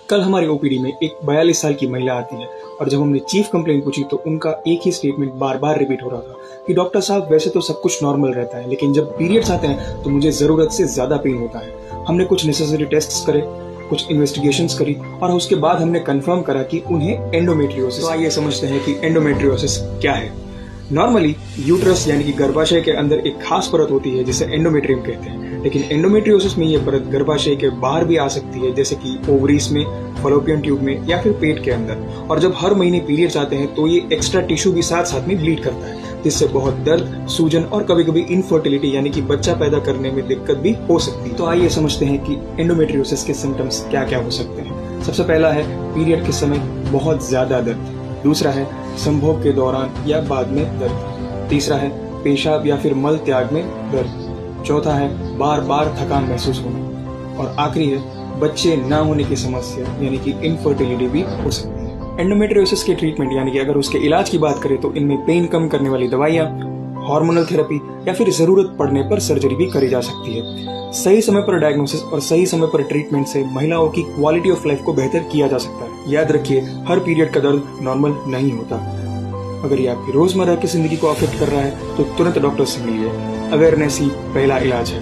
कल हमारी ओपीडी में एक 42 साल की महिला आती है और जब हमने चीफ कंप्लेंट पूछी तो उनका एक ही स्टेटमेंट बार बार रिपीट हो रहा था कि डॉक्टर साहब वैसे तो सब कुछ नॉर्मल रहता है, लेकिन जब पीरियड्स आते हैं तो मुझे जरूरत से ज्यादा पेन होता है। हमने कुछ नेसेसरी टेस्ट्स करे, कुछ इन्वेस्टिगेशंस करी और उसके बाद हमने कंफर्म करा कि उन्हें एंडोमेट्रियोसिस। तो आइए समझते हैं कि एंडोमेट्रियोसिस क्या है। नॉर्मली यूट्रस यानी कि गर्भाशय के अंदर एक खास परत होती है जिसे एंडोमेट्रियम कहते हैं, लेकिन एंडोमेट्रियोसिस में यह परत गर्भाशय के बाहर भी आ सकती है, जैसे कि ओवरीज में, फलोपियन ट्यूब में या फिर पेट के अंदर। और जब हर महीने पीरियड्स आते हैं तो ये एक्स्ट्रा टिश्यू भी साथ साथ में ब्लीड करता है, जिससे बहुत दर्द, सूजन और कभी कभी इनफर्टिलिटी यानी कि बच्चा पैदा करने में दिक्कत भी हो सकती है। तो आइए समझते हैं कि एंडोमेट्रियोसिस के सिम्टम्स क्या क्या हो सकते हैं। सबसे पहला है पीरियड के समय बहुत ज्यादा दर्द। दूसरा है संभोग के दौरान या बाद में दर्द। तीसरा है पेशाब या फिर मल त्याग में दर्द। चौथा है बार बार थकान महसूस होना। और आखिरी है बच्चे ना होने की समस्या यानी कि इनफर्टिलिटी भी हो सकती है। एंडोमेट्रियोसिस के ट्रीटमेंट यानी कि अगर उसके इलाज की बात करें तो इनमें पेन कम करने वाली दवाइयाँ, हार्मोनल थेरेपी या फिर जरूरत पड़ने पर सर्जरी भी करी जा सकती है। सही समय पर डायग्नोसिस और सही समय पर ट्रीटमेंट से महिलाओं की क्वालिटी ऑफ लाइफ को बेहतर किया जा सकता है। याद रखिए, हर पीरियड का दर्द नॉर्मल नहीं होता। अगर ये आपकी रोजमर्रा की जिंदगी को अफेक्ट कर रहा है तो तुरंत डॉक्टर से मिलिए। अवेयरनेस ही पहला इलाज है।